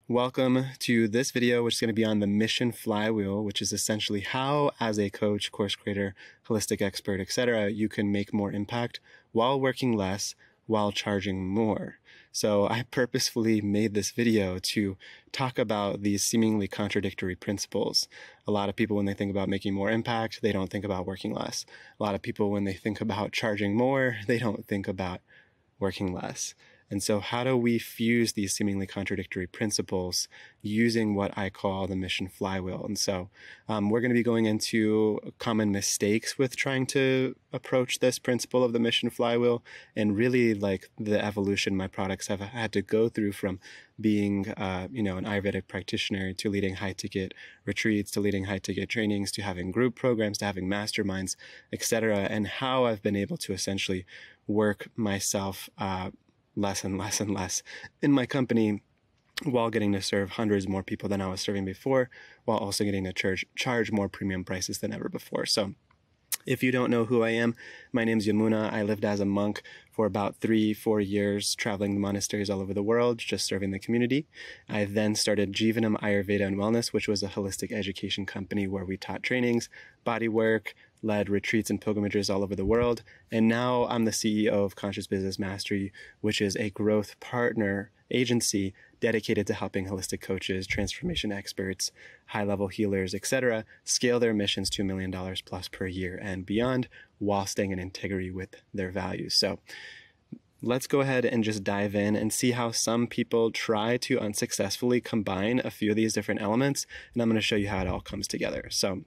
Welcome to this video, which is going to be on the Mission Flywheel, which is essentially how, as a coach, course creator, holistic expert, etc., you can make more impact while working less, while charging more. So I purposefully made this video to talk about these seemingly contradictory principles. A lot of people, when they think about making more impact, they don't think about working less. A lot of people, when they think about charging more, they don't think about working less. And so how do we fuse these seemingly contradictory principles using what I call the Mission Flywheel? And so we're going to be going into common mistakes with trying to approach this principle of the Mission Flywheel, and really like the evolution my products have had to go through from being an Ayurvedic practitioner to leading high-ticket retreats, to leading high-ticket trainings, to having group programs, to having masterminds, etc., and how I've been able to essentially work myself less and less and less in my company while getting to serve hundreds more people than I was serving before, while also getting to charge more premium prices than ever before. So if you don't know who I am, my name's Yamuna. I lived as a monk for about 3-4 years, traveling the monasteries all over the world, just serving the community. I then started Jivanam Ayurveda and Wellness, which was a holistic education company where we taught trainings, body work, led retreats and pilgrimages all over the world. And now I'm the CEO of Conscious Business Mastery, which is a growth partner agency dedicated to helping holistic coaches, transformation experts, high-level healers, etc., scale their missions to $1 million plus per year and beyond, while staying in integrity with their values. So let's go ahead and just dive in and see how some people try to unsuccessfully combine a few of these different elements, and I'm going to show you how it all comes together. So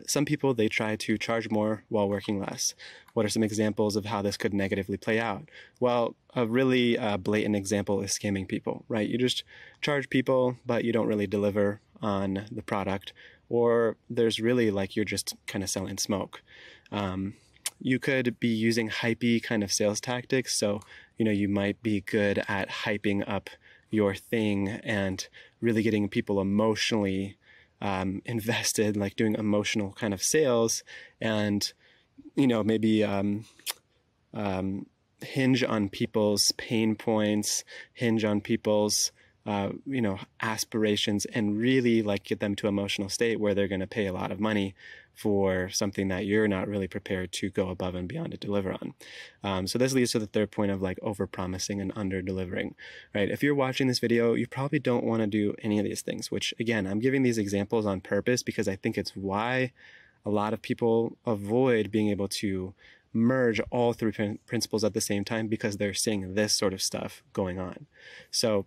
some people, they try to charge more while working less. What are some examples of how this could negatively play out? Well, a really blatant example is scamming people, right? You just charge people, but you don't really deliver on the product, or there's really like you're just kind of selling smoke. You could be using hypey kind of sales tactics. So, you might be good at hyping up your thing and really getting people emotionally invested, like doing emotional kind of sales, and maybe hinge on people's pain points, hinge on people's aspirations, and really like get them to an emotional state where they're going to pay a lot of money for something that you're not really prepared to go above and beyond to deliver on. So this leads to the third point of like over-promising and under-delivering, right? If you're watching this video, you probably don't want to do any of these things, which again, I'm giving these examples on purpose because I think it's why a lot of people avoid being able to merge all three principles at the same time, because they're seeing this sort of stuff going on. So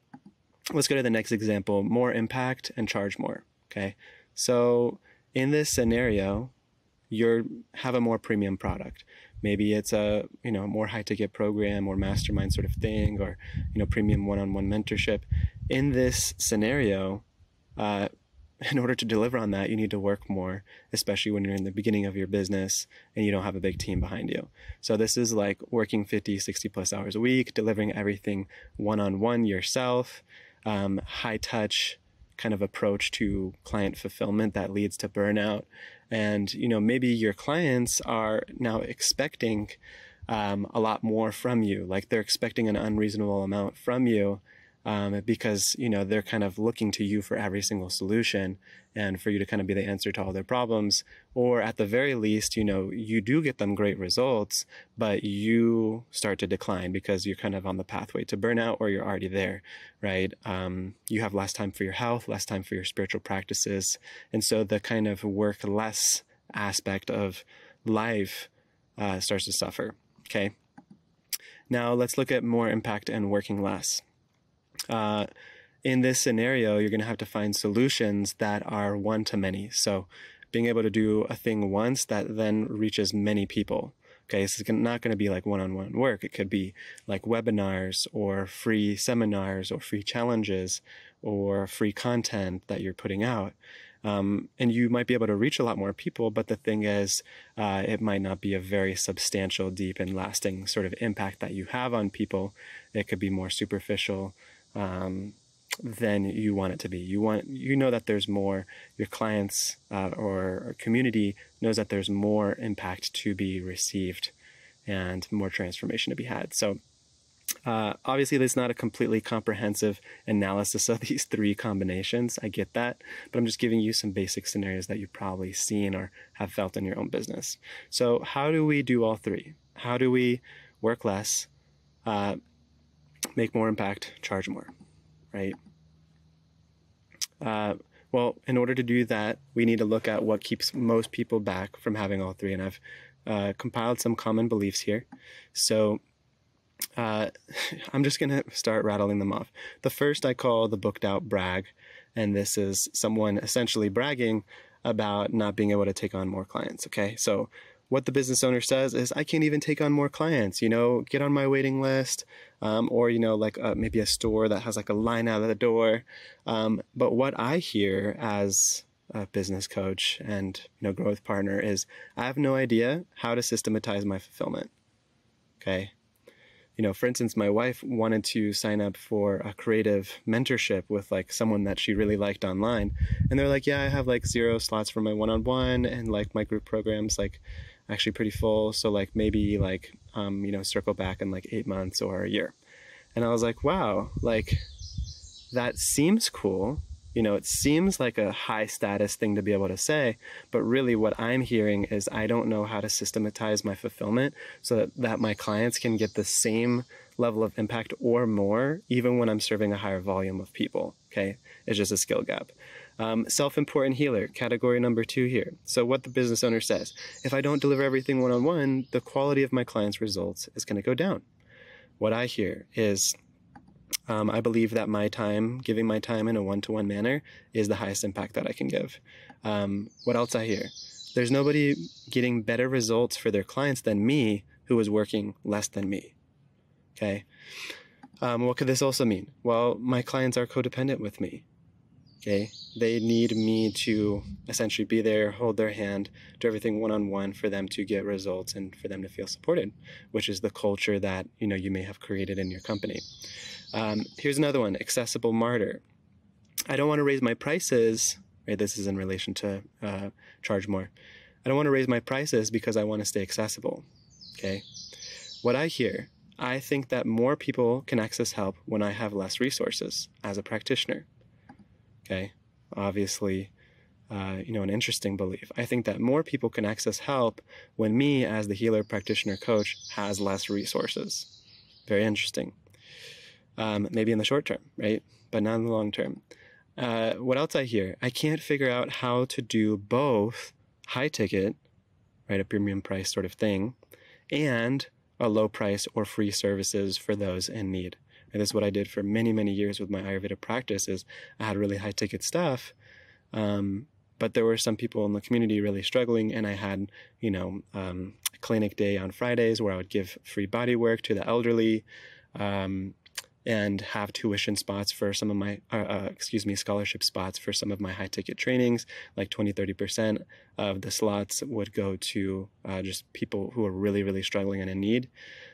let's go to the next example: more impact and charge more. Okay. So in this scenario, you have a more premium product. Maybe it's a, more high ticket program or mastermind sort of thing, or, premium one-on-one mentorship. In this scenario, in order to deliver on that, you need to work more, especially when you're in the beginning of your business and you don't have a big team behind you. So this is like working 50, 60 plus hours a week, delivering everything one-on-one yourself, high touch kind of approach to client fulfillment that leads to burnout. And, maybe your clients are now expecting a lot more from you. Like they're expecting an unreasonable amount from you, because, they're kind of looking to you for every single solution and for you to kind of be the answer to all their problems. Or at the very least, you do get them great results, but you start to decline because you're kind of on the pathway to burnout, or you're already there, right? You have less time for your health, less time for your spiritual practices. And so the kind of work less aspect of life starts to suffer. Okay. Now let's look at more impact and working less. In this scenario, you're going to have to find solutions that are one-to-many. So being able to do a thing once that then reaches many people. Okay, so it's not going to be like one-on-one work. It could be like webinars or free seminars or free challenges or free content that you're putting out. And you might be able to reach a lot more people, but the thing is, it might not be a very substantial, deep, and lasting sort of impact that you have on people. It could be more superficial, than you want it to be. You know that there's more, your clients or community knows that there's more impact to be received and more transformation to be had. So Obviously, that's not a completely comprehensive analysis of these three combinations. I get that, but I'm just giving you some basic scenarios that you've probably seen or have felt in your own business. So how do we do all three? How do we work less, make more impact, charge more, right? Well, in order to do that, we need to look at what keeps most people back from having all three. And I've compiled some common beliefs here. So I'm just going to start rattling them off. The first I call the booked out brag. And this is someone essentially bragging about not being able to take on more clients. Okay. So what the business owner says is, I can't even take on more clients, get on my waiting list, or, like maybe a store that has like a line out of the door. But what I hear as a business coach and, growth partner is, I have no idea how to systematize my fulfillment. Okay. For instance, my wife wanted to sign up for a creative mentorship with like someone that she really liked online. And they're like, yeah, I have like 0 slots for my one-on-one, and like my group program's like actually pretty full. So like maybe like, circle back in like 8 months or a year. And I was like, wow, like that seems cool. It seems like a high status thing to be able to say, but really what I'm hearing is I don't know how to systematize my fulfillment so that my clients can get the same level of impact or more, even when I'm serving a higher volume of people. Okay. It's just a skill gap. Self-important healer, category number 2 here. So what the business owner says, if I don't deliver everything one-on-one, the quality of my clients' results is going to go down. What I hear is, I believe that giving my time in a one-to-one manner is the highest impact that I can give. What else I hear? There's nobody getting better results for their clients than me who is working less than me. Okay. What could this also mean? Well, my clients are codependent with me. Okay. They need me to essentially be there, hold their hand, do everything one-on-one for them to get results and for them to feel supported, which is the culture that, you may have created in your company. Here's another one, accessible martyr. I don't want to raise my prices, right? This is in relation to charge more. I don't want to raise my prices because I want to stay accessible. Okay. What I hear, I think that more people can access help when I have less resources as a practitioner. Okay. Obviously, an interesting belief. I think that more people can access help when me as the healer practitioner coach has less resources. Very interesting. Maybe in the short term, right? But not in the long term. What else I hear? I can't figure out how to do both high ticket, right, a premium price sort of thing, and a low price or free services for those in need. And this is what I did for many, many years with my Ayurveda practice is I had really high ticket stuff. But there were some people in the community really struggling, and I had, clinic day on Fridays where I would give free body work to the elderly, and have tuition spots for some of my, scholarship spots for some of my high ticket trainings, like 20-30% of the slots would go to just people who are really, really struggling and in need.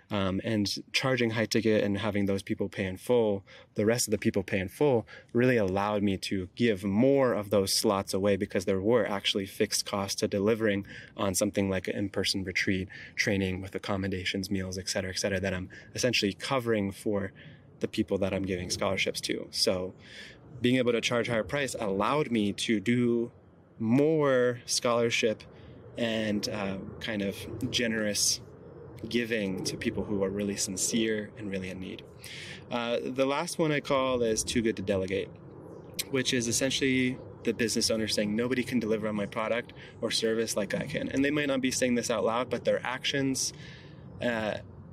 And charging high ticket and having those people pay in full, the rest of the people pay in full, really allowed me to give more of those slots away because there were actually fixed costs to delivering on something like an in-person retreat, training with accommodations, meals, et cetera, that I'm essentially covering for the people that I'm giving scholarships to. So being able to charge higher price allowed me to do more scholarship and kind of generous giving to people who are really sincere and really in need. The last one I call is too good to delegate, which is essentially the business owner saying nobody can deliver on my product or service like I can. And they might not be saying this out loud, but their actions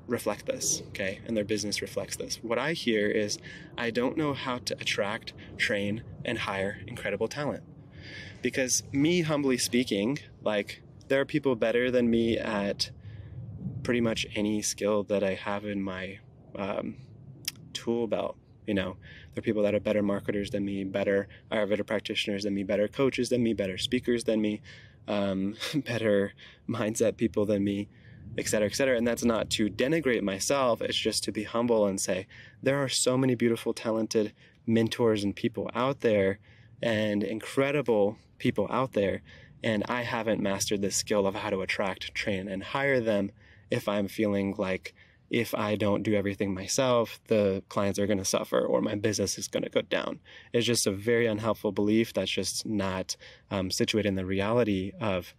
reflect this, okay? And their business reflects this. What I hear is I don't know how to attract, train, and hire incredible talent. Because me, humbly speaking, like there are people better than me at pretty much any skill that I have in my tool belt. There are people that are better marketers than me, better Ayurveda practitioners than me, better coaches than me, better speakers than me, better mindset people than me, et cetera, et cetera. And that's not to denigrate myself. It's just to be humble and say, there are so many beautiful, talented mentors and people out there and incredible people out there. And I haven't mastered the skill of how to attract, train, and hire them if I'm feeling like if I don't do everything myself, the clients are going to suffer or my business is going to go down. It's just a very unhelpful belief that's just not situated in the reality of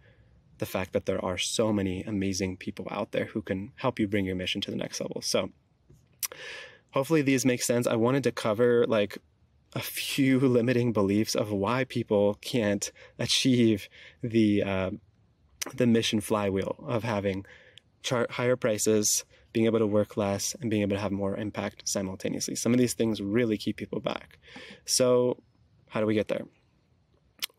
the fact that there are so many amazing people out there who can help you bring your mission to the next level. So hopefully these make sense. I wanted to cover like a few limiting beliefs of why people can't achieve the mission flywheel of having higher prices, being able to work less, and being able to have more impact simultaneously. Some of these things really keep people back. So how do we get there?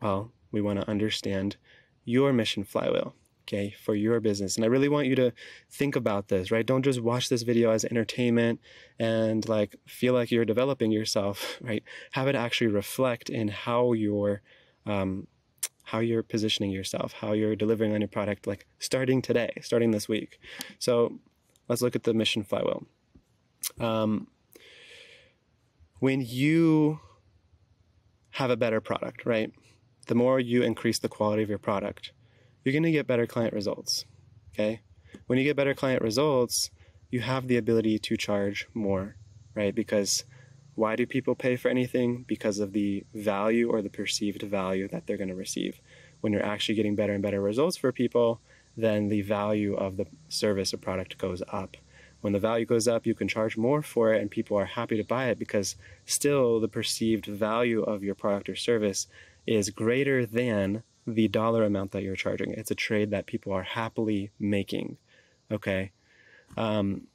Well, we want to understand your mission flywheel, okay, for your business. And I really want you to think about this, right? Don't just watch this video as entertainment and like feel like you're developing yourself, right? Have it actually reflect in how you're positioning yourself, how you're delivering on your product, like starting today, starting this week. So let's look at the mission flywheel. When you have a better product, right? The more you increase the quality of your product, you're going to get better client results, okay? When you get better client results, you have the ability to charge more, right? Because why do people pay for anything? Because of the value or the perceived value that they're going to receive. When you're actually getting better and better results for people, then the value of the service or product goes up. When the value goes up, you can charge more for it and people are happy to buy it because still the perceived value of your product or service is greater than the dollar amount that you're charging. It's a trade that people are happily making, okay? And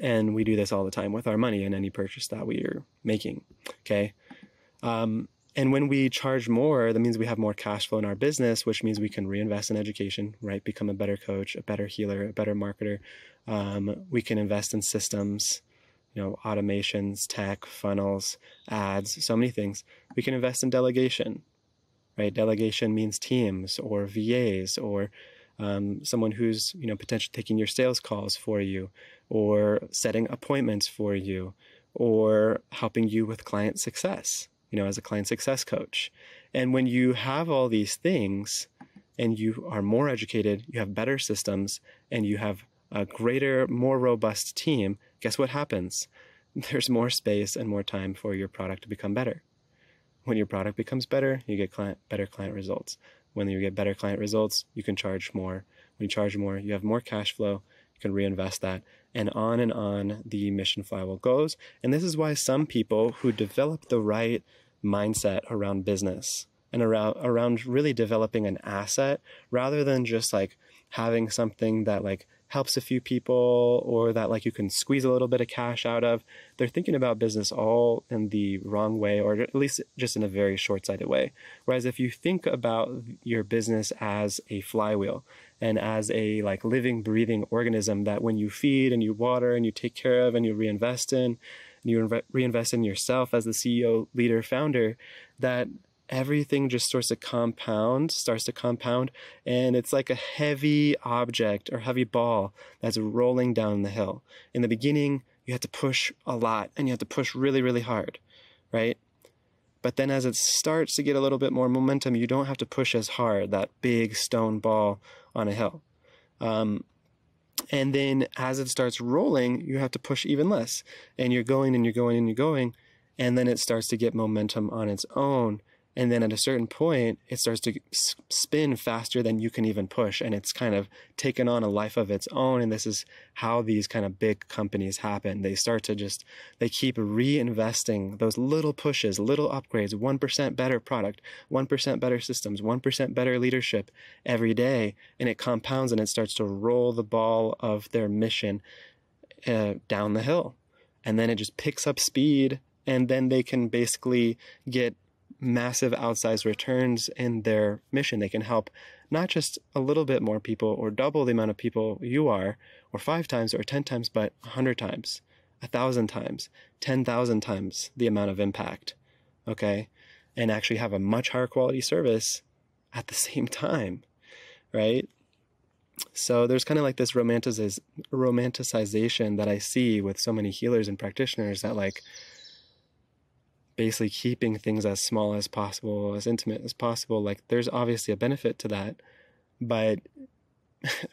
we do this all the time with our money in any purchase that we are making, okay? And when we charge more, that means we have more cash flow in our business, which means we can reinvest in education, right? Become a better coach, a better healer, a better marketer. We can invest in systems, you know, automations, tech, funnels, ads, so many things. We can invest in delegation, right? Delegation means teams or VAs or someone who's, you know, potentially taking your sales calls for you or setting appointments for you or helping you with client success, you know, as a client success coach. And when you have all these things and you are more educated, you have better systems, and you have a greater, more robust team, guess what happens? There's more space and more time for your product to become better. When your product becomes better, you get better client results. When you get better client results, you can charge more. When you charge more, you have more cash flow, you can reinvest that, and on the mission flywheel goes. And this is why some people who develop the right mindset around business and around really developing an asset, rather than just like having something that like helps a few people or that like you can squeeze a little bit of cash out of, they're thinking about business all in the wrong way, or at least just in a very short-sighted way. Whereas if you think about your business as a flywheel and as a like living, breathing organism that when you feed and you water and you take care of and you reinvest in, and you reinvest in yourself as the CEO, leader, founder, that everything just starts to compound, and it's like a heavy object or heavy ball that's rolling down the hill. In the beginning, you have to push a lot and you have to push really, really hard, right? But then as it starts to get a little bit more momentum, you don't have to push as hard, that big stone ball on a hill. And then as it starts rolling, you have to push even less, and you're going and you're going and you're going, and then it starts to get momentum on its own. And then at a certain point, it starts to spin faster than you can even push. And it's kind of taken on a life of its own. And this is how these kind of big companies happen. They start to they keep reinvesting those little pushes, little upgrades, 1% better product, 1% better systems, 1% better leadership every day. And it compounds and it starts to roll the ball of their mission down the hill. And then it just picks up speed. And then they can basically get massive outsized returns in their mission. They can help not just a little bit more people or double the amount of people you are, or 5 times or 10 times, but 100 times, 1,000 times, 10,000 times the amount of impact, okay? And actually have a much higher quality service at the same time, right? So there's kind of like this romanticization that I see with so many healers and practitioners that like basically keeping things as small as possible, as intimate as possible. Like there's obviously a benefit to that, but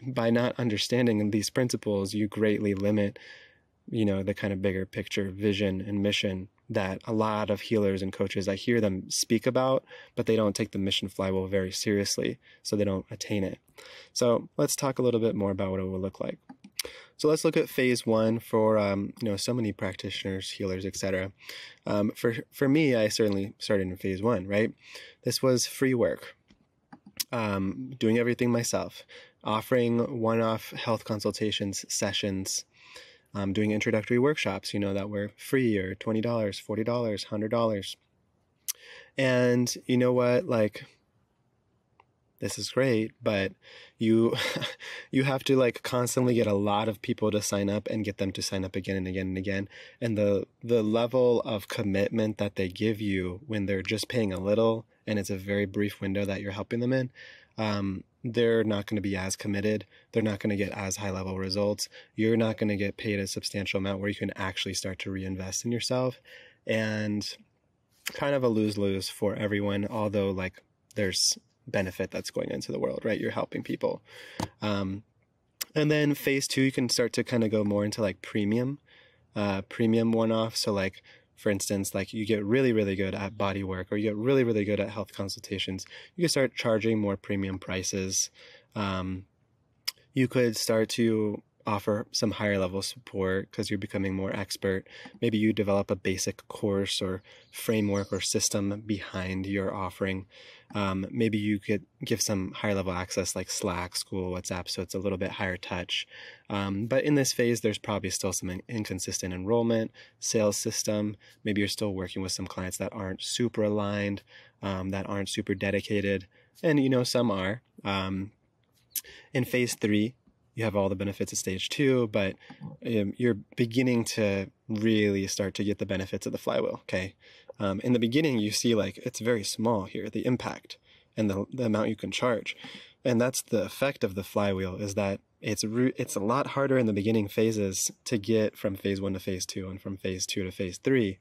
by not understanding these principles, you greatly limit, the kind of bigger picture vision and mission that a lot of healers and coaches, I hear them speak about, but they don't take the Mission Flywheel very seriously, so they don't attain it. So let's talk a little bit more about what it will look like. So let's look at phase one for, so many practitioners, healers, etc. For me, I certainly started in phase one, right? This was free work, doing everything myself, offering one-off health consultations, sessions, doing introductory workshops, that were free or $20, $40, $100. And you know what, this is great, but you have to constantly get a lot of people to sign up and get them to sign up again and again and again. And the level of commitment that they give you when they're just paying a little and it's a very brief window that you're helping them in, they're not going to be as committed. They're not going to get as high level results. You're not going to get paid a substantial amount where you can actually start to reinvest in yourself, and kind of a lose-lose for everyone, although there's benefit that's going into the world, right? You're helping people. And then phase two, you can start to kind of go more into premium one-off. So for instance, you get really, really good at body work, or you get really, really good at health consultations. You can start charging more premium prices. You could start to offer some higher level support because you're becoming more expert. Maybe you develop a basic course or framework or system behind your offering. Maybe you could give some higher level access like Slack, School, WhatsApp, so it's a little bit higher touch. But in this phase, there's probably still some inconsistent enrollment, sales system. Maybe you're still working with some clients that aren't super aligned, that aren't super dedicated. And, some are. In phase three, you have all the benefits of stage two, but you're beginning to really start to get the benefits of the flywheel, okay? In the beginning, you see it's very small here, the impact and the amount you can charge. And that's the effect of the flywheel, is that it's a lot harder in the beginning phases to get from phase one to phase two and from phase two to phase three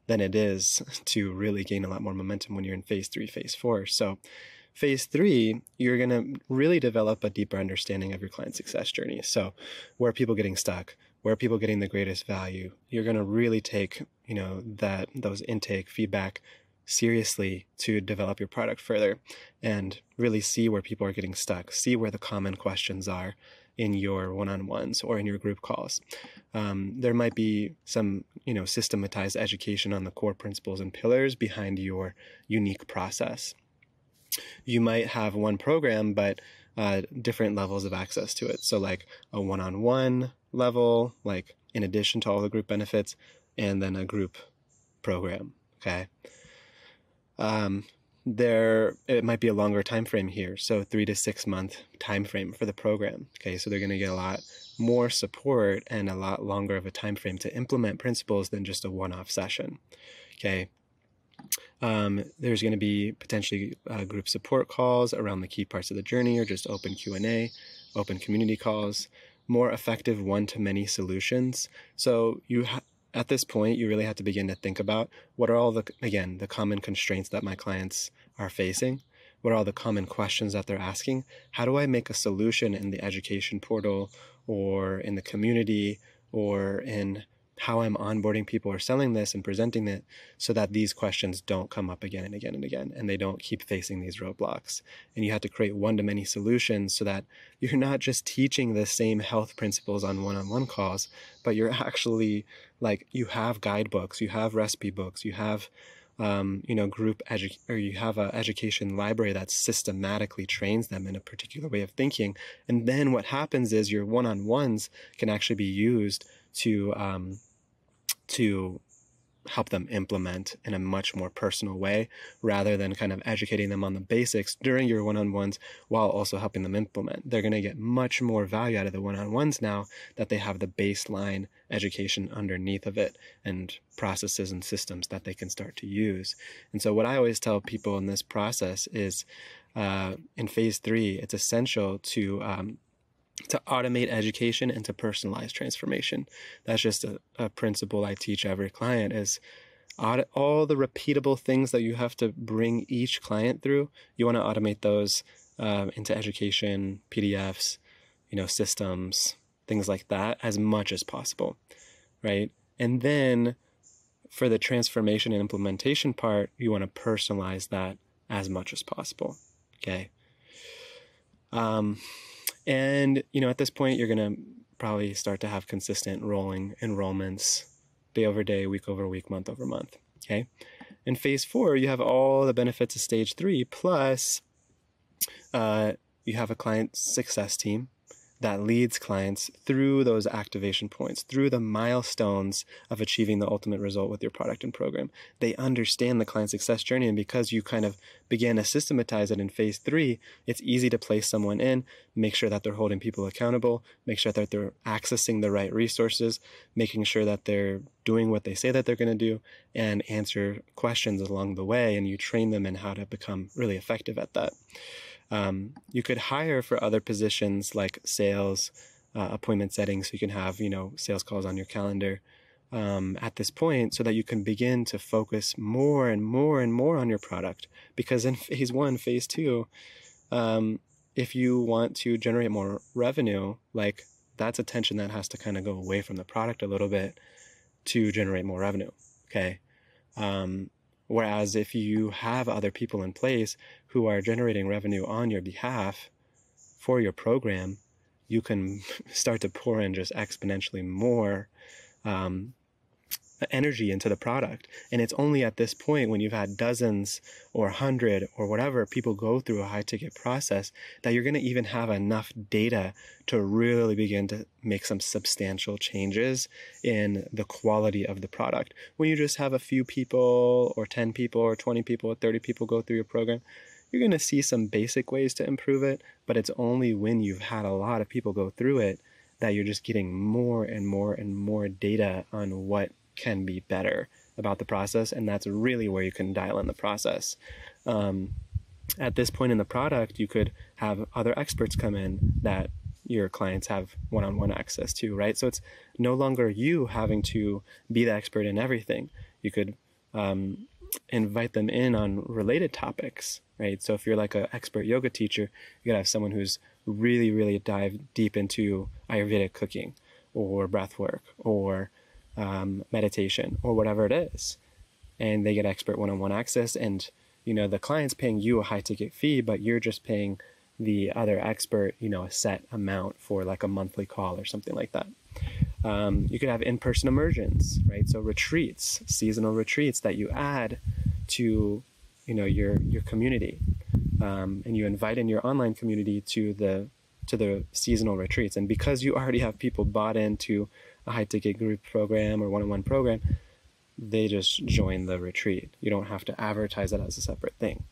than it is to really gain a lot more momentum when you're in phase three, phase four. So phase three, you're going to really develop a deeper understanding of your client success journey. So where are people getting stuck? Where are people getting the greatest value? You're going to really take, those intake feedback seriously to develop your product further and really see where people are getting stuck, see where the common questions are in your one-on-ones or in your group calls. There might be some, systematized education on the core principles and pillars behind your unique process. You might have one program, but different levels of access to it. So a one-on-one level, in addition to all the group benefits, and then a group program, okay? It might be a longer time frame here, so 3 to 6 month time frame for the program, okay? So they're going to get a lot more support and a lot longer of a time frame to implement principles than just a one-off session, okay? There's going to be potentially group support calls around the key parts of the journey, or just open Q&A, open community calls, more effective one-to-many solutions. So at this point, you really have to begin to think about what are all the common constraints that my clients are facing? What are all the common questions that they're asking? How do I make a solution in the education portal or in the community or in how I'm onboarding people or selling this and presenting it so that these questions don't come up again and again and again, and they don't keep facing these roadblocks? And you have to create one-to-many solutions so that you're not just teaching the same health principles on one-on-one calls, but you're actually you have guidebooks, you have recipe books, you have you have an education library that systematically trains them in a particular way of thinking. And then what happens is your one-on-ones can actually be used to help them implement in a much more personal way, rather than kind of educating them on the basics during your one-on-ones while also helping them implement. They're going to get much more value out of the one-on-ones now that they have the baseline education underneath of it and processes and systems that they can start to use. And so what I always tell people in this process is in phase three, it's essential to automate education and to personalize transformation. That's just a principle I teach every client, is all the repeatable things that you have to bring each client through. You want to automate those into education, PDFs, systems, things like that, as much as possible, right? And then for the transformation and implementation part, you want to personalize that as much as possible, okay? And, at this point, you're going to probably start to have consistent rolling enrollments, day over day, week over week, month over month, okay? In phase 4, you have all the benefits of stage 3, plus you have a client success team that leads clients through those activation points, through the milestones of achieving the ultimate result with your product and program. They understand the client success journey, and because you kind of began to systematize it in phase 3, it's easy to place someone in, make sure that they're holding people accountable, make sure that they're accessing the right resources, making sure that they're doing what they say that they're going to do, and answer questions along the way, and you train them in how to become really effective at that. You could hire for other positions like sales, appointment setting, so you can have, sales calls on your calendar at this point, so that you can begin to focus more and more and more on your product. Because in phase 1, phase 2, if you want to generate more revenue, like that's attention that has to kind of go away from the product a little bit to generate more revenue, okay? Whereas if you have other people in place who are generating revenue on your behalf for your program, you can start to pour in just exponentially more energy into the product. And it's only at this point, when you've had dozens or 100 or whatever people go through a high ticket process, that you're going to even have enough data to really begin to make some substantial changes in the quality of the product. When you just have a few people or 10 people or 20 people or 30 people go through your program, you're going to see some basic ways to improve it, but it's only when you've had a lot of people go through it that you're just getting more and more and more data on what can be better about the process, and that's really where you can dial in the process. At this point in the product, you could have other experts come in that your clients have one-on-one access to, right? So it's no longer you having to be the expert in everything. You could invite them in on related topics, right? So if you're like an expert yoga teacher, you could have someone who's really, really dive deep into Ayurvedic cooking or breath work or meditation or whatever it is, and they get expert one-on-one access, and the client's paying you a high ticket fee, but you're just paying the other expert a set amount for like a monthly call or something like that. You could have in-person immersions, right? So retreats, seasonal retreats that you add to your community, and you invite in your online community to the seasonal retreats. And because you already have people bought into a high-ticket group program or one-on-one program, they just join the retreat. You don't have to advertise it as a separate thing.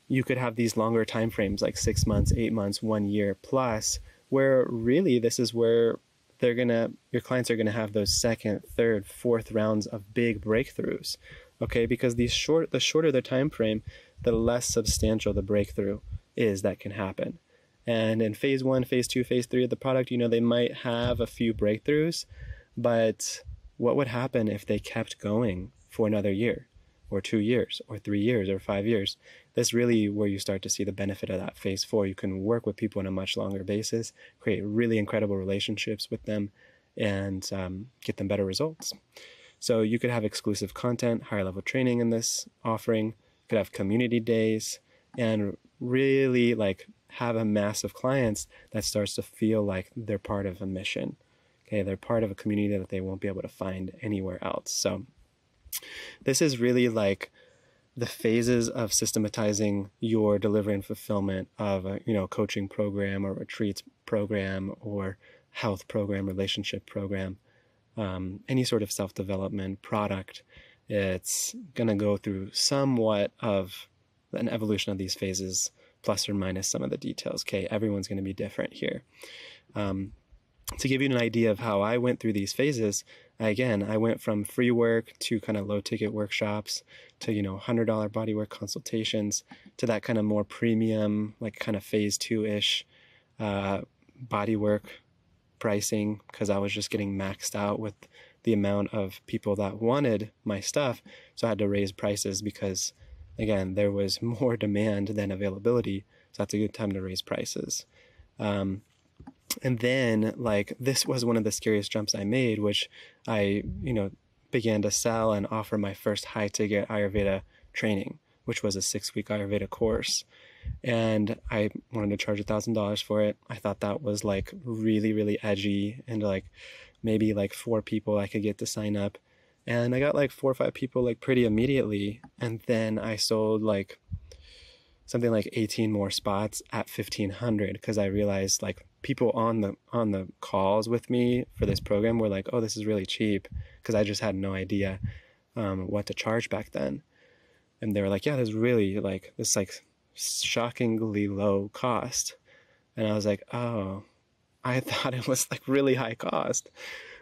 You could have these longer time frames, like 6 months, 8 months, 1 year plus, where really this is where your clients are gonna have those second, third, fourth rounds of big breakthroughs. Okay, because the shorter the time frame, the less substantial the breakthrough is that can happen. And in phase 1, phase 2, phase 3 of the product, they might have a few breakthroughs, but what would happen if they kept going for another year or 2 years or 3 years or 5 years? That's really where you start to see the benefit of that phase 4. You can work with people on a much longer basis, create really incredible relationships with them, and get them better results. So you could have exclusive content, higher level training in this offering. You could have community days, and really have a mass of clients that starts to feel like they're part of a mission. Okay, they're part of a community that they won't be able to find anywhere else. So this is really like the phases of systematizing your delivery and fulfillment of a coaching program or retreats program or health program, relationship program, any sort of self-development product. It's going to go through somewhat of an evolution of these phases, plus or minus some of the details. Okay, everyone's going to be different here. To give you an idea of how I went through these phases, I went from free work to kind of low ticket workshops to, $100 bodywork consultations to that kind of more premium, like kind of phase 2-ish bodywork pricing, because I was just getting maxed out with the amount of people that wanted my stuff. So I had to raise prices because, again, there was more demand than availability. So that's a good time to raise prices. And then like, this was one of the scariest jumps I made, which I, began to sell and offer my first high ticket Ayurveda training, which was a 6-week Ayurveda course. And I wanted to charge $1,000 for it. I thought that was like really, really edgy, and like maybe like 4 people I could get to sign up. And I got like 4 or 5 people like pretty immediately. And then I sold like something like 18 more spots at 1,500, because I realized like people on the calls with me for this program were like, oh, this is really cheap, because I just had no idea what to charge back then. And they were like, yeah, this really like this like shockingly low cost. And I was like, oh, I thought it was like really high cost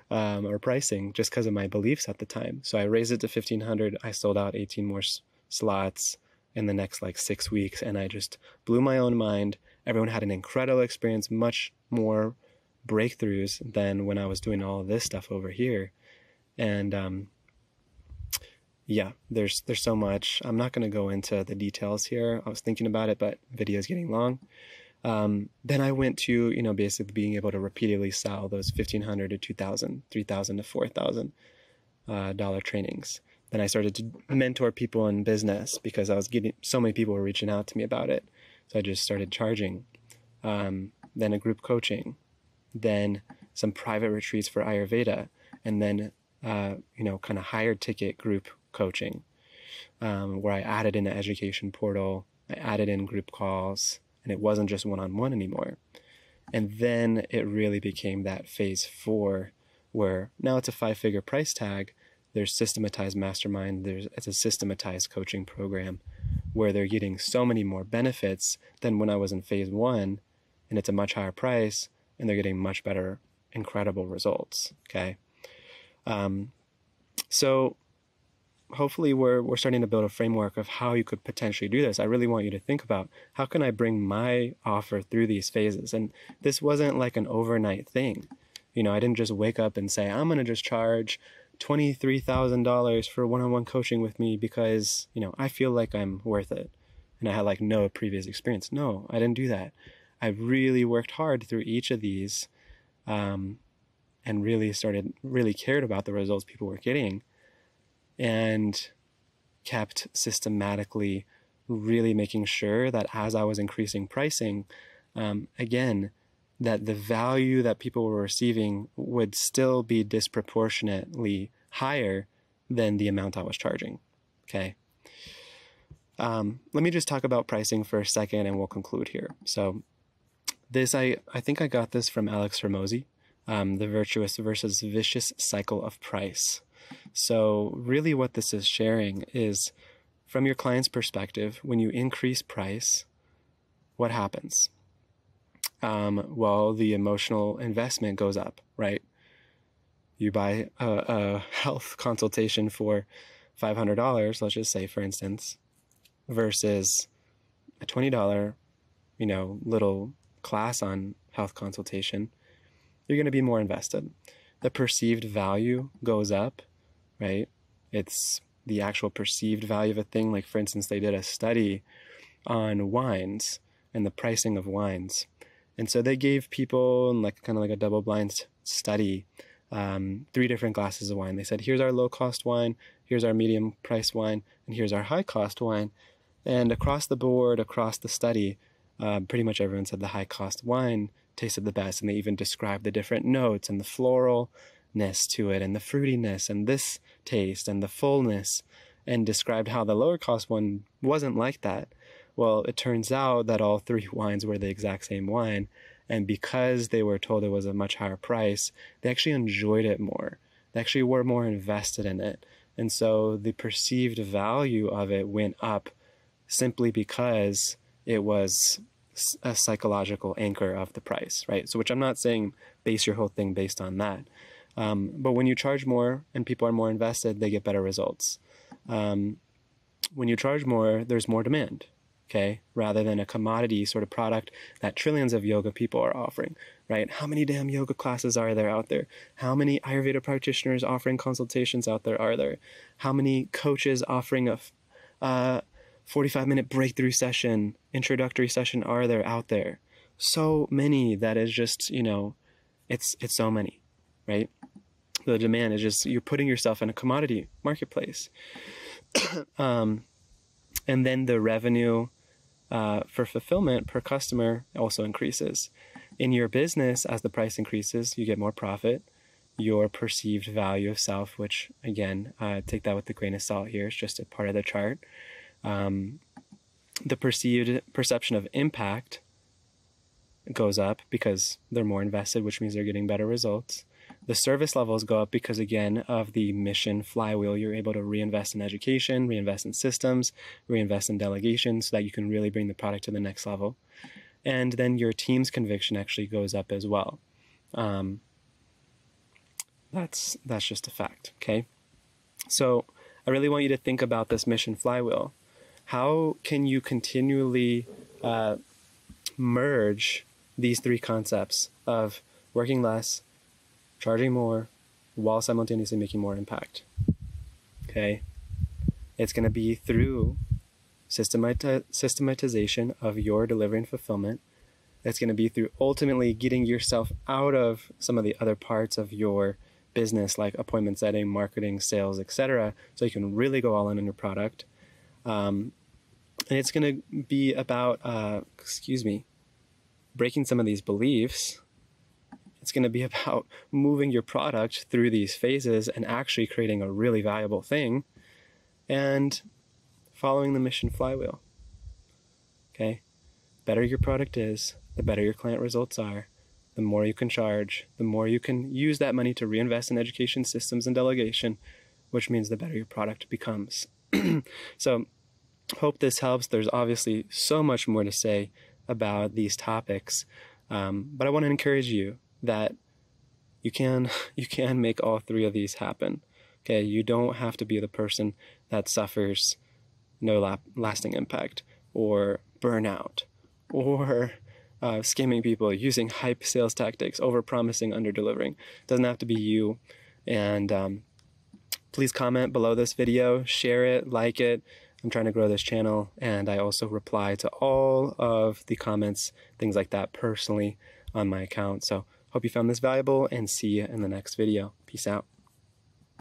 or pricing, just because of my beliefs at the time. So I raised it to 1,500. I sold out 18 more slots in the next like 6 weeks, and I just blew my own mind. Everyone had an incredible experience, much more breakthroughs than when I was doing all of this stuff over here. And yeah, there's so much. I'm not going to go into the details here. I was thinking about it, but video is getting long. Then I went to, basically being able to repeatedly sell those $1,500 to $2,000, $3,000 to $4,000 dollar trainings. Then I started to mentor people in business, because I was getting so many people were reaching out to me about it. So I just started charging. Then a group coaching, then some private retreats for Ayurveda, and then kind of higher ticket group coaching, where I added in an education portal, I added in group calls, and it wasn't just one-on-one anymore. And then it really became that phase 4, where now it's a 5-figure price tag. There's systematized mastermind. It's a systematized coaching program where they're getting so many more benefits than when I was in phase 1, and it's a much higher price, and they're getting much better, incredible results. Okay. So hopefully we're starting to build a framework of how you could potentially do this. I really want you to think about, how can I bring my offer through these phases? And this wasn't like an overnight thing. I didn't just wake up and say, I'm going to just charge $23,000 for one-on-one coaching with me because, I feel like I'm worth it. And I had like no previous experience. No, I didn't do that. I really worked hard through each of these, and really cared about the results people were getting, and kept systematically really making sure that as I was increasing pricing, again, that the value that people were receiving would still be disproportionately higher than the amount I was charging. Okay. Let me just talk about pricing for a second, and we'll conclude here. So this, I think I got this from Alex Hormozi, the virtuous versus vicious cycle of price. So really what this is sharing is, from your client's perspective, when you increase price, what happens? Well, the emotional investment goes up, right? You buy a health consultation for $500, let's just say, for instance, versus a $20, little class on health consultation. You're going to be more invested. The perceived value goes up, right? It's the actual perceived value of a thing. Like, for instance, they did a study on wines and the pricing of wines. And so they gave people, kind of like a double-blind study, 3 different glasses of wine. They said, here's our low-cost wine, here's our medium-price wine, and here's our high-cost wine. And across the board, across the study, pretty much everyone said the high-cost wine tasted the best. And they even described the different notes and the floralness to it and the fruitiness and this taste and the fullness, and described how the lower-cost one wasn't like that. Well, it turns out that all 3 wines were the exact same wine, and because they were told it was a much higher price, they actually enjoyed it more. They actually were more invested in it. And so the perceived value of it went up simply because it was a psychological anchor of the price, right? So, which I'm not saying base your whole thing based on that. But when you charge more and people are more invested, they get better results. When you charge more, there's more demand. Okay, rather than a commodity sort of product that trillions of yoga people are offering, right? How many damn yoga classes are there out there? How many Ayurveda practitioners offering consultations out there are there? How many coaches offering a 45-minute breakthrough session, introductory session are there out there? so many that is just, you know, it's so many, right? The demand is just, you're putting yourself in a commodity marketplace. And then the revenue for fulfillment per customer also increases. In your business, as the price increases, you get more profit. Your perceived value of self, which again, take that with a grain of salt here, it's just a part of the chart. The perception of impact goes up because they're more invested, which means they're getting better results. The service levels go up because, again, of the mission flywheel. You're able to reinvest in education, reinvest in systems, reinvest in delegation so that you can really bring the product to the next level. And then your team's conviction actually goes up as well. That's just a fact, okay? So I really want you to think about this mission flywheel. How can you continually merge these three concepts of working less, charging more, while simultaneously making more impact? Okay? It's going to be through systematization of your delivery and fulfillment. It's going to be through ultimately getting yourself out of some of the other parts of your business, like appointment setting, marketing, sales, etc., so you can really go all in on your product. And it's going to be about, breaking some of these beliefs. It's going to be about moving your product through these phases and actually creating a really valuable thing and following the mission flywheel. Okay? Better your product is, the better your client results are, the more you can charge, the more you can use that money to reinvest in education systems and delegation, which means the better your product becomes. So, hope this helps. There's obviously so much more to say about these topics, but I want to encourage you that you can make all three of these happen. Okay, you don't have to be the person that suffers no lasting impact or burnout or scamming people, using hype sales tactics, over-promising, under-delivering. It doesn't have to be you. And please comment below this video, share it, like it. I'm trying to grow this channel, and I also reply to all of the comments, things like that, personally on my account. So hope you found this valuable, and see you in the next video. Peace out.